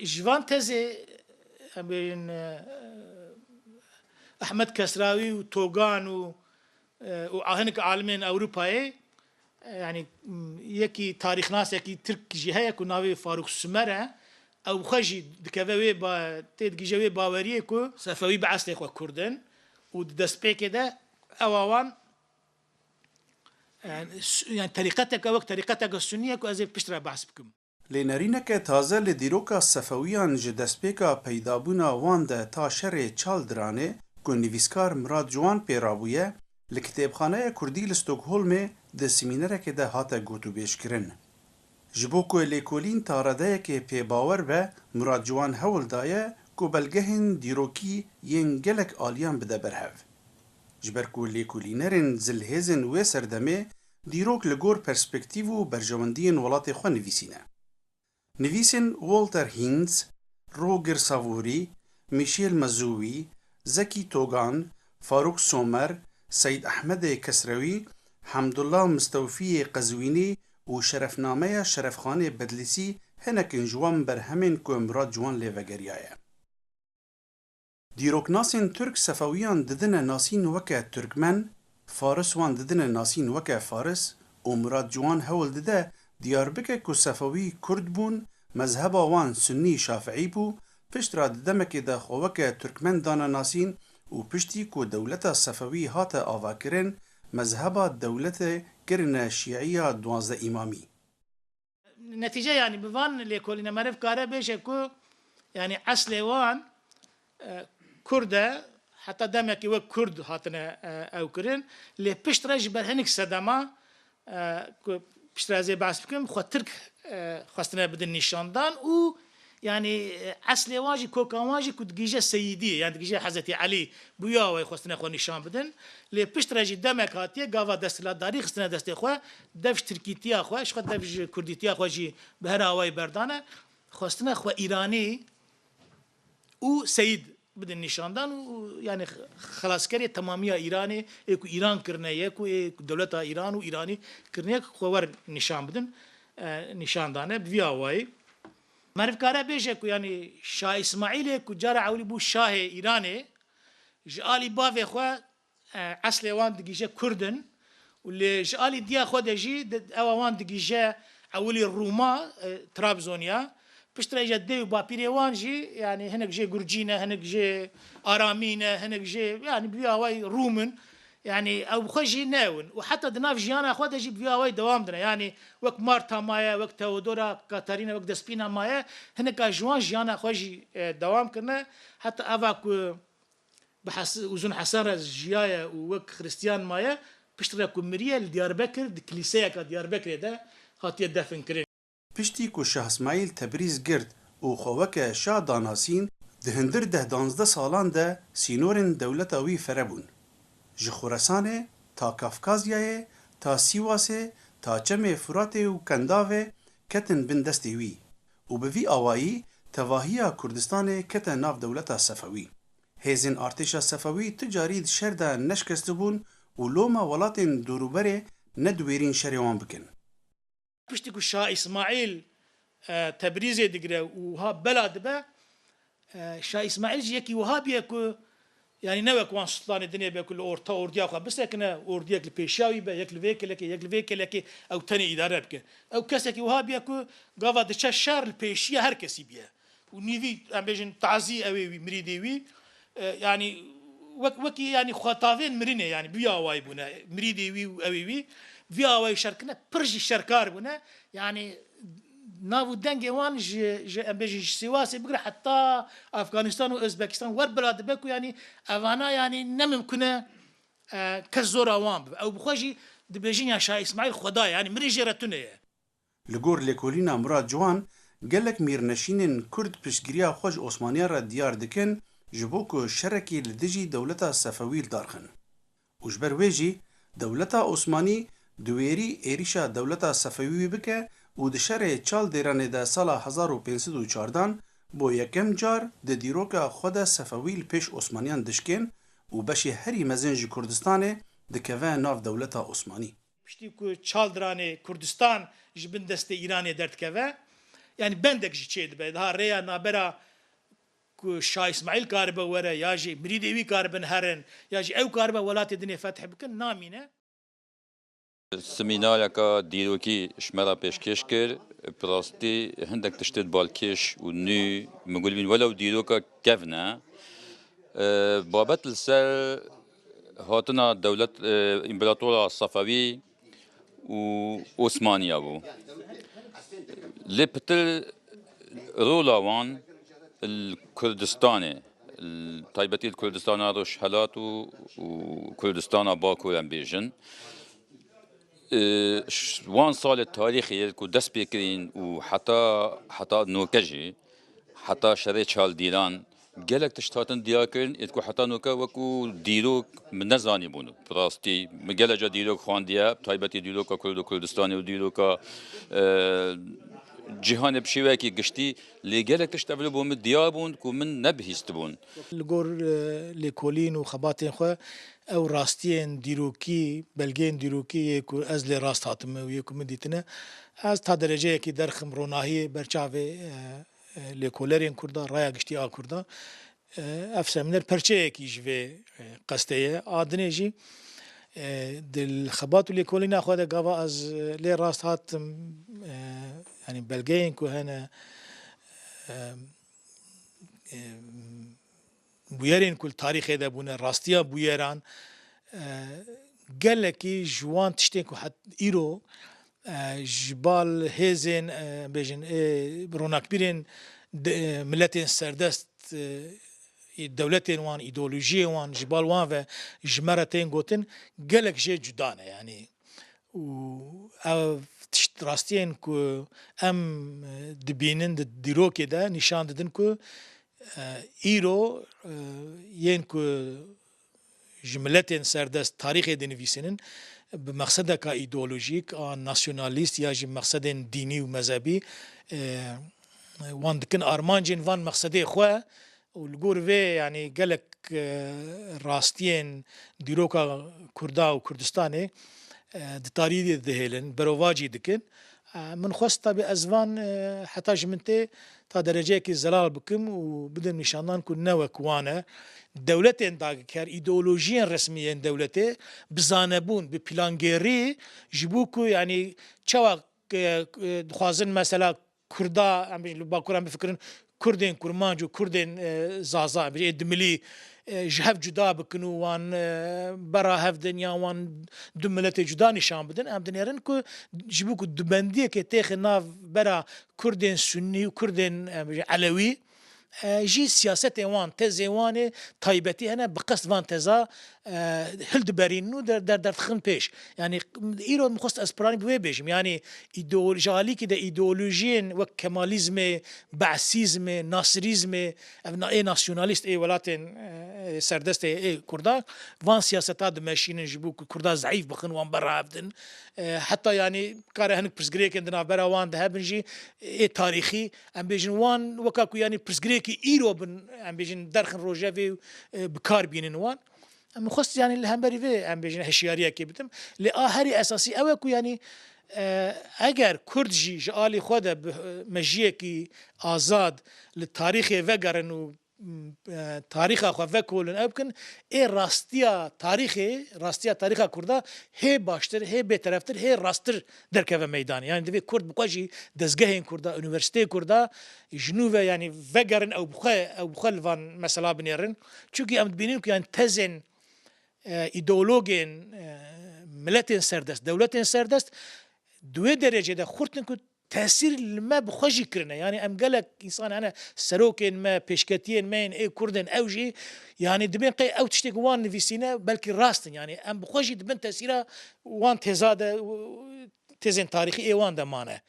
جوان تزي بين احمد كسراوي وتوغان وهنك عالمين اوروباي يعني يكي تاريخ ناس يكي ترك جهه كناوي فاروق سمره او خجي دكوي با تيد جوي باوريه كو صفوي بعث لخوا كردن ودسبي كده اوان يعني طريقتك وقت طريقتك السنيه كو ازي بشترى بحث بكم لنرینک تازه لدیروکا صفویان جدسپیکا پیدابونا وان ده تا شر چال درانه که نویسکار مراد جوان پیرابویه لکتابخانه کردی لستوکهولم ده سمینره ده هاته گوتو بیش کرن. جبو که لیکولین تارده که پی باور به مراد جوان هول دایه که بلگهن دیروکی ین گلک آلیان بده برهو. جبر که لیکولینرین زلهزن و سردمه دیروک لگور پرسپکتیو و برجواندین ولات خو نویسینه. نویسن والتر هینز، روگر ساووری، میشیل مزوی، زکی توگان، فاروق سومر، سید احمد کسروی، حمدالله مستوفی قزوینی و شرفنامه شرفخانه بدلیسی هنکن جوان بر همین که مراد جوان لیوگریایه. دیروکناسین ترک صفویان ددن ناسین وکه ترکمن، فارس وان ددن ناسین وکه فارس و مراد جوان هول دده دیاربکه که صفوی کرد بون مذهب وان سنی شافعی بو پشت را دمک ده خوکه ترکمن دانا ناسین و پشتی که دولت صفوی هات آوا کرن مذهب دولت کرن شیعی 12 امامی. نتیجه يعني بفان اللي كلنا معرف كاره بيش كو يعني اصل وان كرده حتى دمك وكرد هاتنا او كرن اللي بيشترج برهنك صدما بيشترى زي بعض بكم خو ترك خواستنا بدن نشاندان و يعني اصل واجي كوكا واجي كنت جيجه سيديه يعني جيجه حضرت علي بويا و خواستنا خو نشان بدن لي بيشترج دمك هاتيه غاوا دستلا داري خواستنا دست خو دفش تركيتيا خو اش دفش كرديتيا خو جي بهراوي بردانه خواستنا خو ايراني و سيد بدن نشاندان و يعني خلاص كري تمامية إيراني إيكو إيران كرنا يكو دولة إيران و إيراني كرنا خوار نشان بدن نشاندانه بفياواي معرف كاره بيش إيكو يعني شاه إسماعيل إيكو جارة عولي بو شاه إيراني جالي بافي خوا أصل وان دقيجة كردن واللي جالي ديا خوا دجي أوان دقيجة عولي الروما ترابزونيا بشتري جدي وبابيريوان جي يعني هناك جي جورجينا هناك جي ارامينا هناك جي يعني بياواي رومن يعني او خجي ناون وحتى دناف جيانا اخواتها جي بياواي دوام دنا يعني وقت مارتا مايا وقت تودورا كاتارينا وقت دسبينا مايا هناك جوان جيانا اخوجي دوام كنا حتى افاك بحس وزن حسان جيايا ووك خريستيان مايا بشتري كومريا لديار بكر دكليسيا كديار بكر ده هاتي دفن كرين پشتی که شاه اسماعیل تبریز گرد و خوکه شاه داناسین دهندر 10 سالان ده سینورن دولت وی فربون. جخورسانه تا کافکازیای تا سیواسه تا چم فرات و کنداوه کتن بن دستی وی و به وی آوایی تواهی کردستان کتن ناف دولت صفوی. هزین ارتش صفوی تجاری شرد نشکست بون و لوما ولاتن دوروبره ندویرین شریوان بکن. پشتی که شاه اسماعیل تبریز دگره وها بلاد به شاه اسماعیل جی یکی وها بیه که يعني نوك وان سلطان الدنيا بكل أورتا أورديا خا بس لكن أورديا كل بيشاوي بيكل فيك لك أو تاني إدارة بك أو كسك وهابيا كو قاعد تششر البيشيا هركسي بيها ونيفي أم بيجن تعزي أوي مريدي وي يعني وكي يعني خطافين مرينة يعني بيا واي بنا مريدي وي أوي وي بيا واي شركنا برج شركار بنا يعني ناو دنگه وان أم بيجن سواسي بقرا حتى أفغانستان وأوزبكستان وربلاد بكو يعني أفانا يعني نممكن كزورا وان أو بخوجي دبيجين يا شاه إسماعيل خداي يعني مريجي رتونه لگور لکولینا مراد جوان گلک میرنشینن کرد پشگیریا خوش عثمانیا را دیار دکن جبو کو شرکی لدجی دولتا صفوی دارخن وجبر ویجی دولتا عثمانی دویری ایریشا دولتا صفوی بکه و دشر چال دیرانه ده سال 1514 بو یکم جار ده دیروکا خود صفوی پیش عثمانیان دشکن و بشی هری مزنج کردستانه دکوه ناف دولتا عثمانی پشتی که چال درانه کردستان جبن دست ایرانی درد که yani bendek jî çê dibe daha rêya nabera ku Şah İsmail karibe were ya jî mirîdê wî karibin herin ya jî ew karibe welatê dinê feth bikin namîne. Semînareka dîrokî ji me re pêşkêş kir, bi rastî hindek tiştê balkêş û nû min got bîn welew dîroka kevn e. Babet li ser hatina dewlet împeratora Sefewî û Osmaniya bû. Lê pitir rola wan li Kurdistanê, taybetî li Kurdistana Rojhilat û Kurdistana Bakur em bêjin. وان سال تاریخی کو دست بکرین و حتی نوکجی حتی شری چال دیران گلک تشتاتن دیا کرن ات کو حتی نوکا وکو دیروک نزانی بونو براستی گلجا دیروک خواندیا تایبتی دیروکا کرد و کردستانی و دیروکا جهان بشیوه کی گشتی لی گلک تشتابلو بوم دیا بون کو من نبهیست بون لگور لیکولین و خباتین خو او راستین دیروکی بلگین دیروکی کو از لی راست هاتم و یکم دیتنه از تا درجه کی درخم روناهی برچاوه لیکولرین کردا رایا گشتی آ کردا افسمنر پرچه کی جوه قسته آدنه جی دل خبات و لیکولین خود گاوا از لی راست هاتم yani belgeyin ku hene buyerên kul tarîxê de bûne rastiya buyeran gelekî ji wan tiştên ku îro ji bal hêzên bêjin ronakbîrên milletên serdest dewletên wan îdeolojiyê wan ji bal wan ve ji me re tên gotin gelek jê cuda ne yani û ev rastiyên ku em dibînin di dîrokê de nîşan didin ku îro yên ku ji milletên serdest tarîxê dinivîsinin bi mexsedeka îdeolojîk a nasyonalîst ya jî mexsedên dînî û mezhebî wan dikin armancên van mexsedê xwe û li gor vê yani gelek rastiyên dîroka Kurda û Kurdistanê di tarîxê dihêlin berovacî dikin min xwest tabi ez van heta ji min tê ta dereceyekî zelal bikim û bidim nîşanan ku ne wek wan e dewletên dagîker îdeolojiyên resmiyên dewletê bi zanebûn bi plangêrî ji bo ku yani çawa dixwazin mesela Kurda em li Bakur em bifikirin Kurdên Kurmanc û Kurdên zaza ê dimilî ji hev cuda bikin û wan bera hev din ya wan du milletê cuda nîşan bidin em dinêrin ku ji bo ku dibendiyekê têxe nav bera Kurdên Sunnî û Kurdên Elewî jî siyasetên wan tezê wan ê taybetî hene bi qest van teza hildiberînin û derdixin pêş yani îro min xwest ez piranî bi wê bêjim yani ji alîkî de îdeolojiyên wek Kemalîzmê Be'sîzmê Nasirîzmê ê nasyonalîst ê welatên serdestê ê Kurda van siyaseta dimeşînin ji bo ku Kurda zeyîf bixin wan bera hev din heta yani kare hinek pirsgirêkên di navbera wan de hebin jî ê tarîxî em bêjin wan weka ku yani pirsgirêkî îro bin em bêjin derxin rojevê bi kar bînin wan em xwest yani li hemberî vê em bêjin heşyariyekê bidim lê a herî esasî ew e ku yani eger Kurd jî ji alî xwe de bi mejiyekî azad li tarîxê vegerin û tarîxa xwe vekolin ew bikin ê rastiya tarîxa Kurda hê baştir hê bêtereftir hê rasttir derkeve meydanê yani divê Kurd bi xwe jî dezgehên Kurda Unîversîteyê Kurda ji nû ve yani vegerin ew bi xwe li van mesela binêrin çûkî em dibînin ku yani tezên îdeologên milletên serdest dewletên serdest di wê derecede xurtin ku tesîr li me bi xwe jî kirine yani em gelek însan hene serokên me pêşketiyên me ên ê Kurdên ew jî yani dibên qey ew tiştê ku wan nivîsîne belkî rast in yani em bi xwe jî dibin tesîra wan têza de tezên tarîxî ê wan de mane.